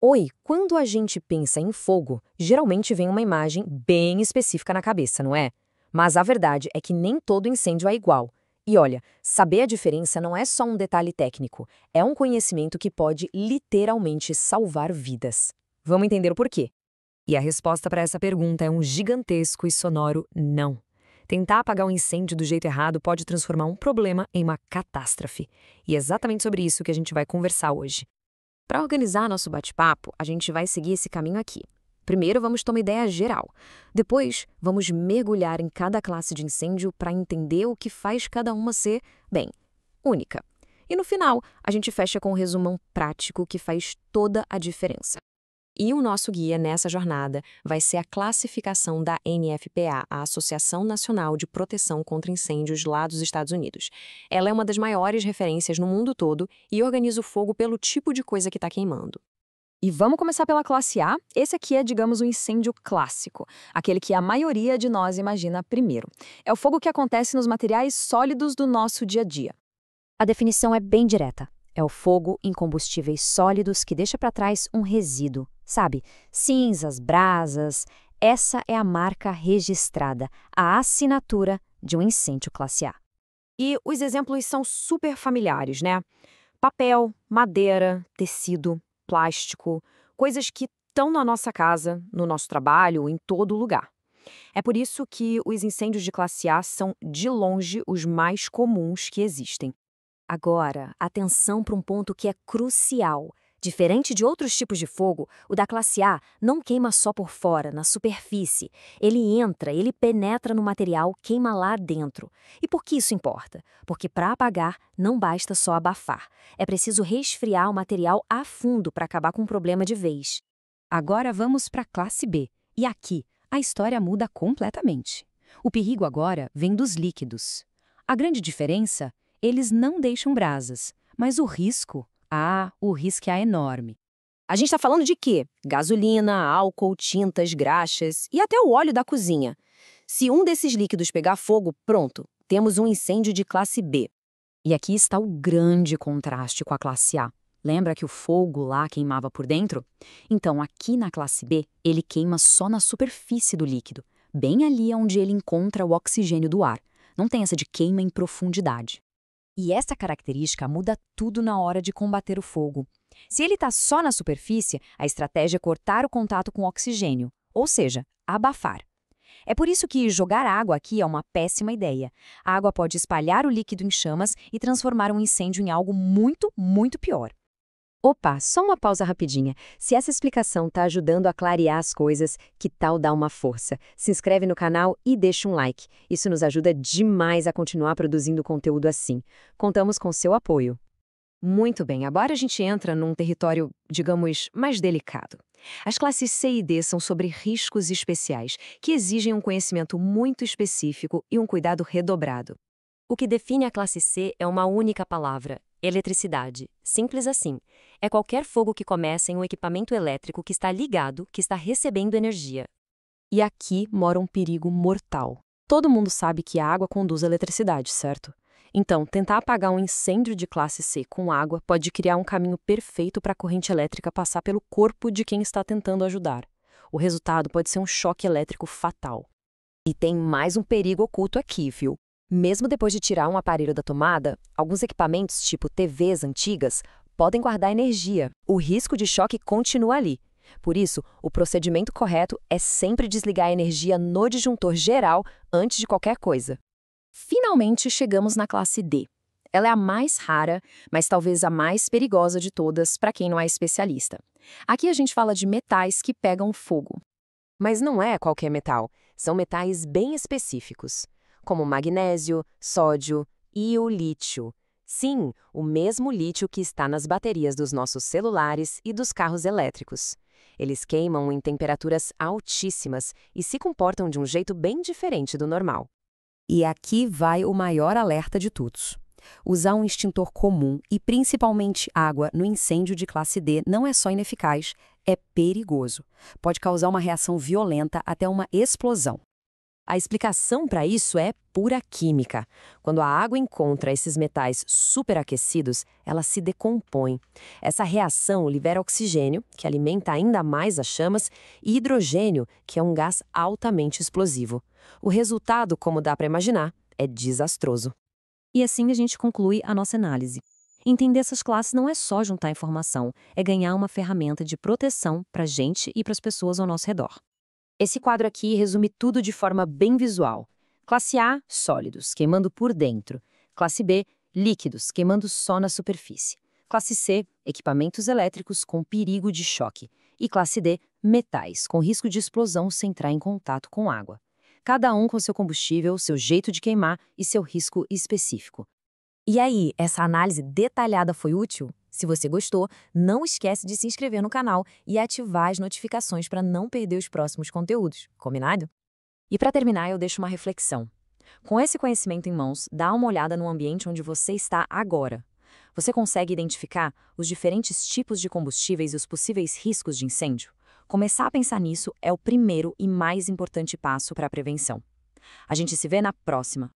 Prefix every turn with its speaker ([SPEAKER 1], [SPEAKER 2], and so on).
[SPEAKER 1] Oi, quando a gente pensa em fogo, geralmente vem uma imagem bem específica na cabeça, não é? Mas a verdade é que nem todo incêndio é igual. E olha, saber a diferença não é só um detalhe técnico, é um conhecimento que pode literalmente salvar vidas. Vamos entender o porquê. E a resposta para essa pergunta é um gigantesco e sonoro não. Tentar apagar um incêndio do jeito errado pode transformar um problema em uma catástrofe. E é exatamente sobre isso que a gente vai conversar hoje. Para organizar nosso bate-papo, a gente vai seguir esse caminho aqui. Primeiro, vamos ter uma ideia geral. Depois, vamos mergulhar em cada classe de incêndio para entender o que faz cada uma ser, bem, única. E no final, a gente fecha com um resumão prático que faz toda a diferença. E o nosso guia nessa jornada vai ser a classificação da NFPA, a Associação Nacional de Proteção contra Incêndios lá dos Estados Unidos. Ela é uma das maiores referências no mundo todo e organiza o fogo pelo tipo de coisa que está queimando. E vamos começar pela classe A. Esse aqui é, digamos, o incêndio clássico, aquele que a maioria de nós imagina primeiro. É o fogo que acontece nos materiais sólidos do nosso dia a dia.
[SPEAKER 2] A definição é bem direta. É o fogo em combustíveis sólidos que deixa para trás um resíduo, sabe? Cinzas, brasas. Essa é a marca registrada, a assinatura de um incêndio classe A.
[SPEAKER 1] E os exemplos são super familiares, né? Papel, madeira, tecido, plástico, coisas que estão na nossa casa, no nosso trabalho, em todo lugar. É por isso que os incêndios de classe A são, de longe, os mais comuns que existem.
[SPEAKER 2] Agora, atenção para um ponto que é crucial. Diferente de outros tipos de fogo, o da classe A não queima só por fora, na superfície. Ele entra, ele penetra no material, queima lá dentro. E por que isso importa? Porque para apagar, não basta só abafar. É preciso resfriar o material a fundo para acabar com o problema de vez. Agora vamos para a classe B. E aqui, a história muda completamente. O perigo agora vem dos líquidos. A grande diferença: eles não deixam brasas, mas o risco é enorme.
[SPEAKER 1] A gente está falando de quê? Gasolina, álcool, tintas, graxas e até o óleo da cozinha. Se um desses líquidos pegar fogo, pronto, temos um incêndio de classe B.
[SPEAKER 2] E aqui está o grande contraste com a classe A. Lembra que o fogo lá queimava por dentro? Então, aqui na classe B, ele queima só na superfície do líquido, bem ali onde ele encontra o oxigênio do ar. Não tem essa de queima em profundidade. E essa característica muda tudo na hora de combater o fogo. Se ele está só na superfície, a estratégia é cortar o contato com o oxigênio, ou seja, abafar. É por isso que jogar água aqui é uma péssima ideia. A água pode espalhar o líquido em chamas e transformar um incêndio em algo muito, muito pior. Opa, só uma pausa rapidinha. Se essa explicação está ajudando a clarear as coisas, que tal dar uma força? Se inscreve no canal e deixa um like. Isso nos ajuda demais a continuar produzindo conteúdo assim. Contamos com seu apoio.
[SPEAKER 1] Muito bem, agora a gente entra num território, digamos, mais delicado. As classes C e D são sobre riscos especiais, que exigem um conhecimento muito específico e um cuidado redobrado.
[SPEAKER 2] O que define a classe C é uma única palavra: eletricidade. Simples assim. É qualquer fogo que começa em um equipamento elétrico que está ligado, que está recebendo energia. E aqui mora um perigo mortal. Todo mundo sabe que a água conduz a eletricidade, certo? Então, tentar apagar um incêndio de classe C com água pode criar um caminho perfeito para a corrente elétrica passar pelo corpo de quem está tentando ajudar. O resultado pode ser um choque elétrico fatal. E tem mais um perigo oculto aqui, viu? Mesmo depois de tirar um aparelho da tomada, alguns equipamentos, tipo TVs antigas, podem guardar energia. O risco de choque continua ali. Por isso, o procedimento correto é sempre desligar a energia no disjuntor geral antes de qualquer coisa. Finalmente chegamos na classe D. Ela é a mais rara, mas talvez a mais perigosa de todas para quem não é especialista. Aqui a gente fala de metais que pegam fogo. Mas não é qualquer metal, são metais bem específicos, como magnésio, sódio e o lítio. Sim, o mesmo lítio que está nas baterias dos nossos celulares e dos carros elétricos. Eles queimam em temperaturas altíssimas e se comportam de um jeito bem diferente do normal. E aqui vai o maior alerta de todos. Usar um extintor comum e principalmente água no incêndio de classe D não é só ineficaz, é perigoso. Pode causar uma reação violenta até uma explosão.
[SPEAKER 1] A explicação para isso é pura química. Quando a água encontra esses metais superaquecidos, ela se decompõe. Essa reação libera oxigênio, que alimenta ainda mais as chamas, e hidrogênio, que é um gás altamente explosivo. O resultado, como dá para imaginar, é desastroso.
[SPEAKER 2] E assim a gente conclui a nossa análise. Entender essas classes não é só juntar informação, é ganhar uma ferramenta de proteção para a gente e para as pessoas ao nosso redor. Esse quadro aqui resume tudo de forma bem visual. Classe A, sólidos, queimando por dentro. Classe B, líquidos, queimando só na superfície. Classe C, equipamentos elétricos com perigo de choque. E classe D, metais, com risco de explosão se entrar em contato com água. Cada um com seu combustível, seu jeito de queimar e seu risco específico. E aí, essa análise detalhada foi útil? Se você gostou, não esquece de se inscrever no canal e ativar as notificações para não perder os próximos conteúdos. Combinado? E para terminar, eu deixo uma reflexão. Com esse conhecimento em mãos, dá uma olhada no ambiente onde você está agora. Você consegue identificar os diferentes tipos de combustíveis e os possíveis riscos de incêndio? Começar a pensar nisso é o primeiro e mais importante passo para a prevenção. A gente se vê na próxima.